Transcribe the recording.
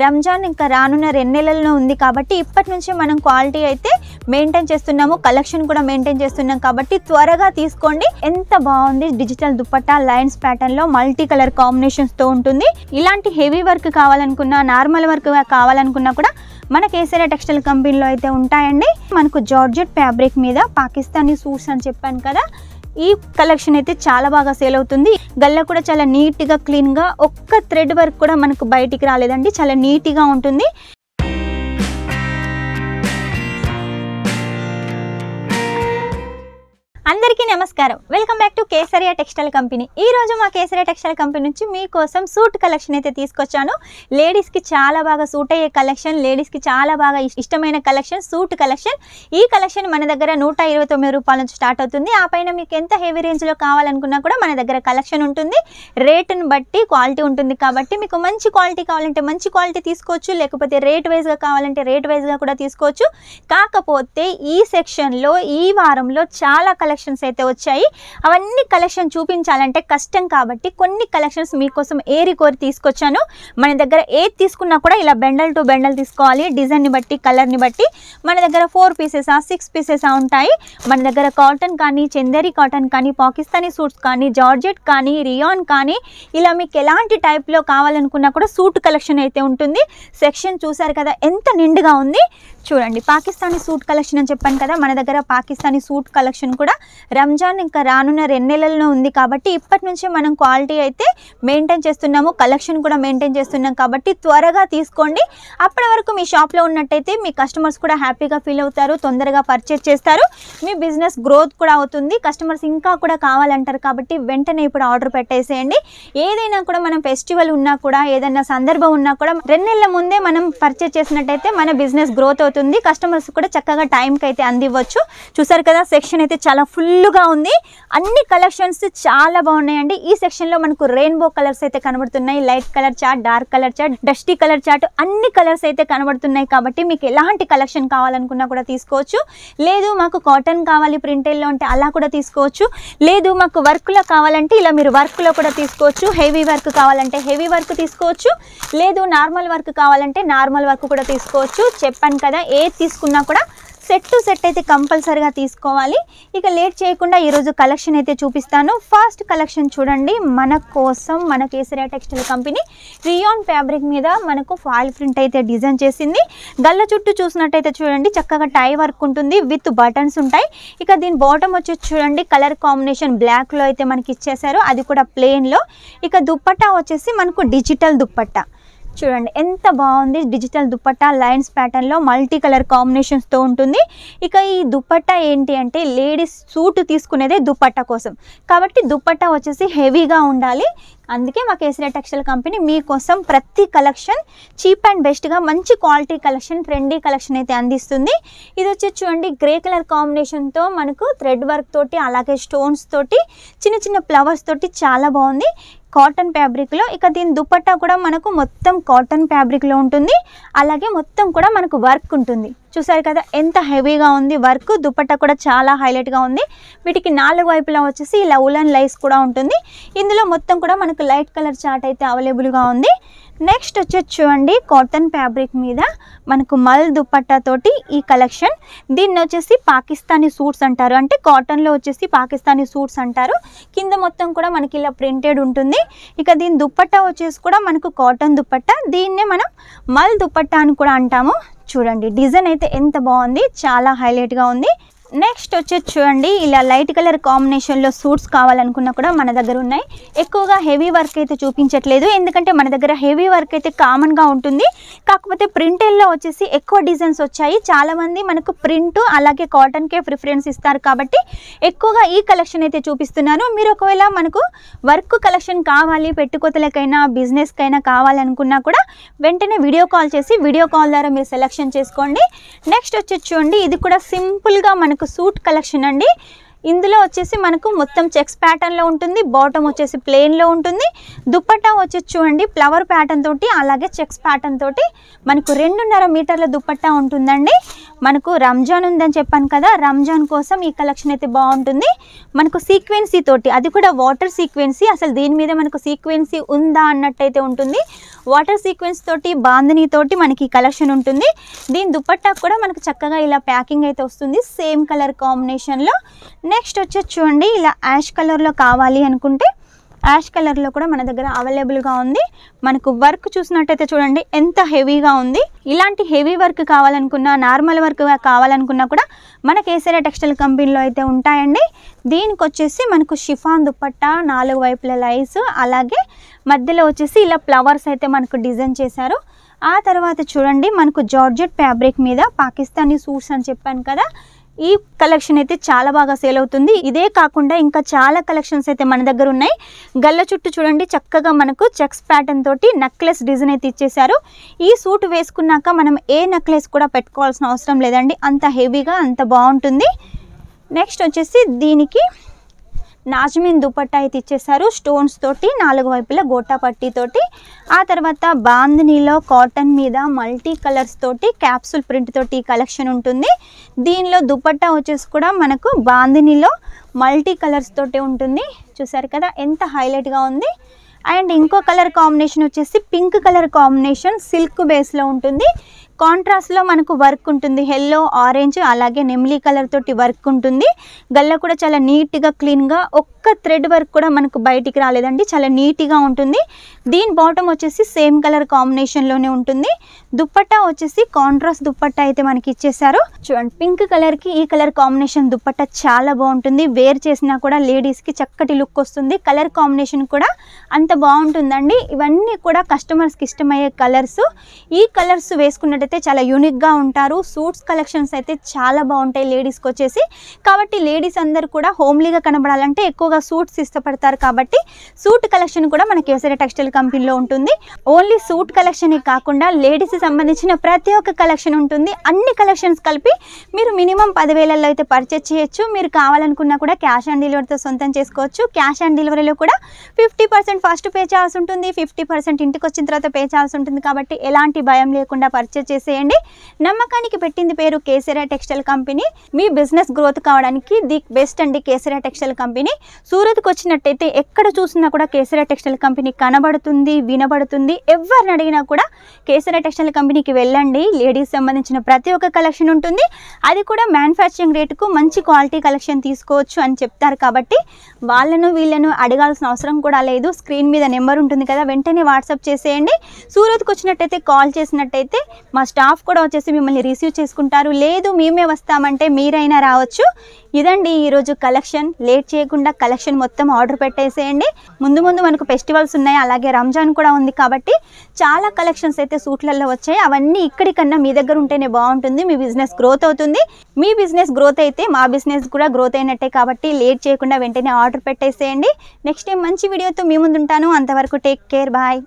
రంజాన్ ఇంకా రానున్న 2 నెలల్లో ఉంది కాబట్టి ఇప్పటి నుంచే మనం క్వాలిటీ అయితే మెయింటైన్ చేస్తున్నాము, కలెక్షన్ కూడా మెయింటైన్ చేస్తున్నాం కాబట్టి త్వరగా తీసుకోండి. ఎంత బాగుంది డిజిటల్ దుపట్టా లైన్స్ ప్యాటర్న్ లో మల్టీ కలర్ కాంబినేషన్స్ తో ఉంటుంది. ఇలాంటి హెవీ వర్క్ కావాలనుకున్నా, నార్మల్ వర్క్ కావాలనుకున్నా కూడా మన కేసరియా టెక్స్టైల్ కంపెనీలో అయితే ఉంటాయండి. మనకు జార్జెట్ ఫ్యాబ్రిక్ మీద పాకిస్తానీ సూట్స్ అని చెప్పాను కదా, ఈ కలెక్షన్ అయితే చాలా బాగా సేల్ అవుతుంది. గల్ల కూడా చాలా నీట్గా క్లీన్గా, ఒక్క థ్రెడ్ వర్క్ కూడా మనకు బయటికి రాలేదండి, చాలా నీట్గా ఉంటుంది. అందరికీ నమస్కారం, welcome back to Kesariya textile company. ఈ రోజు మా కేసరియా టెక్స్టైల్ కంపెనీ నుంచి మీకోసం సూట్ కలెక్షన్ అయితే తీసుకొచ్చాను. లేడీస్కి చాలా బాగా సూట్ అయ్యే కలెక్షన్, లేడీస్కి చాలా బాగా ఇష్టమైన కలెక్షన్ సూట్ కలెక్షన్. ఈ కలెక్షన్ మన దగ్గర 129 రూపాయల నుంచి స్టార్ట్ అవుతుంది. ఆ పైన మీకు ఎంత హెవీ రేంజ్లో కావాలనుకున్నా కూడా మన దగ్గర కలెక్షన్ ఉంటుంది. రేటుని బట్టి క్వాలిటీ ఉంటుంది కాబట్టి మీకు మంచి క్వాలిటీ కావాలంటే మంచి క్వాలిటీ తీసుకోవచ్చు, లేకపోతే రేట్ వైజ్గా కావాలంటే రేట్ వైజ్గా కూడా తీసుకోవచ్చు. కాకపోతే ఈ సెక్షన్లో ఈ వారంలో చాలా కలెక్షన్స్ అయితే వచ్చాయి. అవన్నీ కలెక్షన్ చూపించాలంటే కష్టం కాబట్టి కొన్ని కలెక్షన్స్ మీకోసం ఏరి కోరి తీసుకొచ్చాను. మన దగ్గర ఏది తీసుకున్నా కూడా ఇలా బెండల్ టు బెండల్ తీసుకోవాలి, డిజైన్ని బట్టి కలర్ని బట్టి. మన దగ్గర 4 పీసెసా 6 పీసెసా ఉంటాయి. మన దగ్గర కాటన్ కానీ, చందేరి కాటన్ కానీ, పాకిస్తానీ సూట్స్ కానీ, జార్జెట్ కానీ, రియాన్ కానీ, ఇలా మీకు ఎలాంటి టైప్లో కావాలనుకున్నా కూడా సూట్ కలెక్షన్ అయితే ఉంటుంది. సెక్షన్ చూసారు కదా ఎంత నిండుగా ఉంది. చూడండి, పాకిస్తానీ సూట్ కలెక్షన్ అని చెప్పాను కదా, మన దగ్గర పాకిస్తానీ సూట్ కలెక్షన్ కూడా రంజాన్ ఇంకా రానున్న 2 నెలల్లో ఉంది కాబట్టి ఇప్పటి నుంచే మనం క్వాలిటీ అయితే మెయింటైన్ చేస్తున్నాము, కలెక్షన్ కూడా మెయింటైన్ చేస్తున్నాం కాబట్టి త్వరగా తీసుకోండి. అప్పటి వరకు మీ షాప్లో ఉన్నట్టయితే మీ కస్టమర్స్ కూడా హ్యాపీగా ఫీల్ అవుతారు, తొందరగా పర్చేజ్ చేస్తారు, మీ బిజినెస్ గ్రోత్ కూడా అవుతుంది. కస్టమర్స్ ఇంకా కూడా కావాలంటారు కాబట్టి వెంటనే ఇప్పుడు ఆర్డర్ పెట్టేసేయండి. ఏదైనా కూడా మనం ఫెస్టివల్ ఉన్నా కూడా, ఏదైనా సందర్భం ఉన్నా కూడా 2 నెలల ముందే మనం పర్చేజ్ చేసినట్టయితే మన బిజినెస్ గ్రోత్ అవుతుంది, కస్టమర్స్ కూడా చక్కగా టైంకి అయితే అందివ్వచ్చు. చూసారు కదా, సెక్షన్ అయితే చాలా ఫుల్గా ఉంది. అన్ని కలెక్షన్స్ చాలా బాగున్నాయండి. ఈ సెక్షన్లో మనకు రెయిన్బో కలర్స్ అయితే కనబడుతున్నాయి, light colour chart, dark colour chart, dusty colour chart, అన్ని కలర్స్ అయితే కనబడుతున్నాయి కాబట్టి మీకు ఎలాంటి కలెక్షన్ కావాలనుకున్నా కూడా తీసుకోవచ్చు. లేదు మాకు కాటన్ కావాలి ప్రింటెల్లో అంటే అలా కూడా తీసుకోవచ్చు. లేదు మాకు వర్క్లో కావాలంటే ఇలా మీరు వర్క్లో కూడా తీసుకోవచ్చు. హెవీ వర్క్ కావాలంటే హెవీ వర్క్ తీసుకోవచ్చు. లేదు నార్మల్ వర్క్ కావాలంటే నార్మల్ వర్క్ కూడా తీసుకోవచ్చు. చెప్పాను కదా, ఏది తీసుకున్నా కూడా సెట్ టు సెట్ అయితే కంపల్సరీగా తీసుకోవాలి. ఇక లేట్ చేయకుండా ఈరోజు కలెక్షన్ అయితే చూపిస్తాను. ఫస్ట్ కలెక్షన్ చూడండి, మన కోసం మన Kesariya textile company rayon fabric మీద మనకు ఫాయిల్ ప్రింట్ అయితే డిజైన్ చేసింది. గల్ల చుట్టూ చూసినట్టయితే చూడండి చక్కగా టై వర్క్ ఉంటుంది, విత్ బటన్స్ ఉంటాయి. ఇక దీని బాటమ్ వచ్చేసి చూడండి కలర్ కాంబినేషన్ బ్లాక్లో అయితే మనకి ఇచ్చేసారు, అది కూడా ప్లెయిన్లో. ఇక దుప్పట్టా వచ్చేసి మనకు డిజిటల్ దుప్పట్టా చూడండి ఎంత బాగుంది. డిజిటల్ దుపట్టా లైన్స్ ప్యాటర్న్లో మల్టీ కలర్ కాంబినేషన్స్తో ఉంటుంది. ఇక ఈ దుపట్టా ఏంటి అంటే లేడీస్ సూట్ తీసుకునేదే దుపట్టా కోసం కాబట్టి దుపట్టా వచ్చేసి హెవీగా ఉండాలి. అందుకే మా కేసరియా టెక్స్టైల్ కంపెనీ మీకోసం ప్రతి కలెక్షన్ చీప్ అండ్ బెస్ట్గా మంచి క్వాలిటీ కలెక్షన్, ట్రెండీ కలెక్షన్ అయితే అందిస్తుంది. ఇది వచ్చి చూడండి గ్రే కలర్ కాంబినేషన్తో మనకు థ్రెడ్ వర్క్ తోటి, అలాగే స్టోన్స్ తోటి, చిన్న చిన్న ఫ్లవర్స్ తోటి చాలా బాగుంది కాటన్ ఫ్యాబ్రిక్లో. ఇక దీని దుపట్టా కూడా మనకు మొత్తం కాటన్ ఫ్యాబ్రిక్లో ఉంటుంది, అలాగే మొత్తం కూడా మనకు వర్క్ ఉంటుంది. చూసారు కదా ఎంత హెవీగా ఉంది వర్క్. దుపట్టా కూడా చాలా హైలైట్గా ఉంది. వీటికి 4 వైపులా వచ్చేసి ఇలా ఉలన్ లైస్ కూడా ఉంటుంది. ఇందులో మొత్తం కూడా మనకు లైట్ కలర్ చార్ట్ అయితే అవైలబుల్గా ఉంది. నెక్స్ట్ వచ్చేసి చూడండి కాటన్ ఫ్యాబ్రిక్ మీద మనకు మల్ దుపట్టా తోటి ఈ కలెక్షన్. దీన్ని వచ్చేసి పాకిస్తానీ సూట్స్ అంటారు, అంటే కాటన్లో వచ్చేసి పాకిస్తానీ సూట్స్ అంటారు. కింద మొత్తం కూడా మనకి ఇలా ప్రింటెడ్ ఉంటుంది. ఇక దీని దుపట్టా వచ్చేసి కూడా మనకు కాటన్ దుపట్టా, దీన్నే మనం మల్ దుపట్టా అని కూడా అంటాము. చూడండి డిజైన్ అయితే ఎంత బాగుంది, చాలా హైలైట్గా ఉంది. నెక్స్ట్ వచ్చేసి చూడండి ఇలా లైట్ కలర్ కాంబినేషన్లో సూట్స్ కావాలనుకున్నా కూడా మన దగ్గర ఉన్నాయి. ఎక్కువగా హెవీ వర్క్ అయితే చూపించట్లేదు, ఎందుకంటే మన దగ్గర హెవీ వర్క్ అయితే కామన్గా ఉంటుంది. కాకపోతే ప్రింటెల్లో వచ్చేసి ఎక్కువ డిజైన్స్ వచ్చాయి. చాలామంది మనకు ప్రింట్ అలాగే కాటన్కే ప్రిఫరెన్స్ ఇస్తారు కాబట్టి ఎక్కువగా ఈ కలెక్షన్ అయితే చూపిస్తున్నాను. మీరు ఒకవేళ మనకు వర్క్ కలెక్షన్ కావాలి, పెట్టుకోతలకైనా బిజినెస్కైనా కావాలనుకున్నా కూడా వెంటనే వీడియో కాల్ చేసి వీడియో కాల్ ద్వారా మీరు సెలెక్షన్ చేసుకోండి. నెక్స్ట్ వచ్చేసి చూడండి ఇది కూడా సింపుల్గా మనకు సూట్ కలెక్షన్ అండి. ఇందులో వచ్చేసి మనకు మొత్తం చెక్స్ ప్యాటర్న్లో ఉంటుంది, బాటమ్ వచ్చేసి ప్లెయిన్లో ఉంటుంది. దుప్పట్టా వచ్చేసి చూడండి ఫ్లవర్ ప్యాటర్న్ తోటి అలాగే చెక్స్ ప్యాటర్న్ తోటి మనకు 2.5 మీటర్ల దుప్పట్టా ఉంటుందండి. మనకు రంజాన్ ఉందని చెప్పాను కదా, రంజాన్ కోసం ఈ కలెక్షన్ అయితే బాగుంటుంది. మనకు సీక్వెన్సీ తోటి, అది కూడా వాటర్ సీక్వెన్సీ. అసలు దీని మీద మనకు సీక్వెన్సీ ఉందా అన్నట్టయితే ఉంటుంది. వాటర్ సీక్వెన్స్ తోటి బాందిని తోటి మనకి ఈ కలెక్షన్ ఉంటుంది. దీని దుప్పట్టా కూడా మనకు చక్కగా ఇలా ప్యాకింగ్ అయితే వస్తుంది సేమ్ కలర్ కాంబినేషన్లో. నెక్స్ట్ వచ్చేసి చూడండి ఇలా యాష్ కలర్లో కావాలి అనుకుంటే యాష్ కలర్లో కూడా మన దగ్గర అవైలబుల్గా ఉంది. మనకు వర్క్ చూసినట్టయితే చూడండి ఎంత హెవీగా ఉంది. ఇలాంటి హెవీ వర్క్ కావాలనుకున్నా, నార్మల్ వర్క్ కావాలనుకున్నా కూడా మన కేసరియా టెక్స్టైల్ కంపెనీలో అయితే ఉంటాయండి. దీనికి వచ్చేసి మనకు షిఫాన్ దుప్పట్టా 4 వైపుల లైస్, అలాగే మధ్యలో వచ్చేసి ఇలా ఫ్లవర్స్ అయితే మనకు డిజైన్ చేశారు. ఆ తర్వాత చూడండి మనకు జార్జెట్ ఫ్యాబ్రిక్ మీద పాకిస్తానీ సూట్స్ అని చెప్పాను కదా, ఈ కలెక్షన్ అయితే చాలా బాగా సేల్ అవుతుంది. ఇదే కాకుండా ఇంకా చాలా కలెక్షన్స్ అయితే మన దగ్గర ఉన్నాయి. గల్ల చుట్టూ చూడండి చక్కగా మనకు చెక్స్ ప్యాటర్న్ తోటి నెక్లెస్ డిజైన్ అయితే ఇచ్చేసారు. ఈ సూట్ వేసుకున్నాక మనం ఏ నెక్లెస్ కూడా పెట్టుకోవాల్సిన అవసరం లేదండి, అంత హెవీగా అంత బాగుంటుంది. నెక్స్ట్ వచ్చేసి దీనికి నాజ్మిన్ దుపట్టా అయితే ఇచ్చేసారు స్టోన్స్ తోటి, 4 వైపుల గోటా పట్టీ తోటి. ఆ తర్వాత బాందినీలో కాటన్ మీద మల్టీ కలర్స్ తోటి క్యాప్సూల్ ప్రింట్ తోటి కలెక్షన్ ఉంటుంది. దీనిలో దుపట్టా వచ్చేసి కూడా మనకు బాందినీలో మల్టీ కలర్స్ తోటి ఉంటుంది. చూసారు కదా ఎంత హైలైట్గా ఉంది. అండ్ ఇంకో కలర్ కాంబినేషన్ వచ్చేసి పింక్ కలర్ కాంబినేషన్ సిల్క్ బేస్లో ఉంటుంది. కాంట్రాస్ట్లో మనకు వర్క్ ఉంటుంది, ఎల్లో ఆరెంజ్ అలాగే నెమిలీ కలర్ తోటి వర్క్ ఉంటుంది. గల్ల కూడా చాలా నీట్గా క్లీన్గా, ఒక్క థ్రెడ్ వర్క్ కూడా మనకు బయటికి రాలేదండి, చాలా నీట్గా ఉంటుంది. దీని బాటమ్ వచ్చేసి సేమ్ కలర్ కాంబినేషన్లోనే ఉంటుంది. దుప్పట్టా వచ్చేసి కాంట్రాస్ట్ దుప్పట్టా అయితే మనకి ఇచ్చేసారు. చూడండి పింక్ కలర్కి ఈ కలర్ కాంబినేషన్ దుప్పట్టా చాలా బాగుంటుంది. వేర్ చేసినా కూడా లేడీస్కి చక్కటి లుక్ వస్తుంది. కలర్ కాంబినేషన్ కూడా అంత బాగుంటుందండి. ఇవన్నీ కూడా కస్టమర్స్కి ఇష్టమయ్యే కలర్స్. ఈ కలర్స్ వేసుకున్నట్టయితే చాలా యూనిక్గా ఉంటారు. సూట్స్ కలెక్షన్స్ అయితే చాలా బాగుంటాయి లేడీస్కి వచ్చేసి. కాబట్టి లేడీస్ అందరూ కూడా హోమ్లీగా కనబడాలంటే ఎక్కువగా సూట్స్ ఇష్టపడతారు. కాబట్టి సూట్ కలెక్షన్ కూడా మన కేసరియా టెక్స్టైల్ కంపెనీలో ఉంటుంది. ఓన్లీ సూట్ కలెక్షనే కాకుండా లేడీస్కి సంబంధించిన ప్రతి ఒక్క కలెక్షన్ ఉంటుంది. అన్ని కలెక్షన్స్ కలిపి మీరు మినిమం 10,000లో అయితే పర్చేస్ చేయొచ్చు. మీరు కావాలనుకున్నా కూడా క్యాష్ ఆన్ డెలివరీతో సొంతం చేసుకోవచ్చు. క్యాష్ ఆన్ డెలివరీలో కూడా 50% ఫస్ట్ పే చేయాల్సి ఉంటుంది, 50% ఇంటికి వచ్చిన తర్వాత పే చేయాల్సి ఉంటుంది. కాబట్టి ఎలాంటి భయం లేకుండా పర్చేస్ చేసేయండి. నమ్మకానికి పెట్టింది పేరు కేసరియా టెక్స్టైల్ కంపెనీ. మీ బిజినెస్ గ్రోత్ కావడానికి ది బెస్ట్ అండి కేసరియా టెక్స్టైల్ కంపెనీ. సూరత్కి వచ్చినట్టయితే ఎక్కడ చూసినా కూడా కేసరియా టెక్స్టైల్ కంపెనీ కనబడుతుంది, వినబడుతుంది. ఎవరిని అడిగినా కూడా కేసరియా టెక్స్టైల్ కంపెనీకి వెళ్ళండి. లేడీస్ సంబంధించిన ప్రతి ఒక్క కలెక్షన్ ఉంటుంది. అది కూడా మ్యానుఫ్యాక్చరింగ్ రేటుకు మంచి క్వాలిటీ కలెక్షన్ తీసుకోవచ్చు అని చెప్తారు. కాబట్టి వాళ్ళను వీళ్ళను అడగాల్సిన అవసరం కూడా లేదు. స్క్రీన్ మీద నెంబర్ ఉంటుంది కదా, వెంటనే వాట్సాప్ చేసేయండి. సూరత్కి వచ్చినట్టయితే కాల్ చేసినట్టయితే మా స్టాఫ్ కూడా వచ్చేసి మిమ్మల్ని రిసీవ్ చేసుకుంటారు. లేదు మేమే వస్తామంటే మీరైనా రావచ్చు. ఇదండి ఈరోజు కలెక్షన్. లేట్ చేయకుండా కలెక్షన్ మొత్తం ఆర్డర్ పెట్టేసేయండి. ముందు ముందు మనకు ఫెస్టివల్స్ ఉన్నాయి, అలాగే రంజాన్ కూడా ఉంది. కాబట్టి చాలా కలెక్షన్స్ అయితే సూట్లలో వచ్చాయి. అవన్నీ ఇక్కడికన్నా మీ దగ్గర ఉంటేనే బాగుంటుంది. మీ బిజినెస్ గ్రోత్ అవుతుంది. మీ బిజినెస్ గ్రోత్ అయితే మా బిజినెస్ కూడా గ్రోత్ అయినట్టే. కాబట్టి లేట్ చేయకుండా వెంటనే ఆర్డర్ పెట్టేసేయండి. నెక్స్ట్ టైం మంచి వీడియోతో మీ ముందు ఉంటాను. అంతవరకు టేక్ కేర్, బాయ్.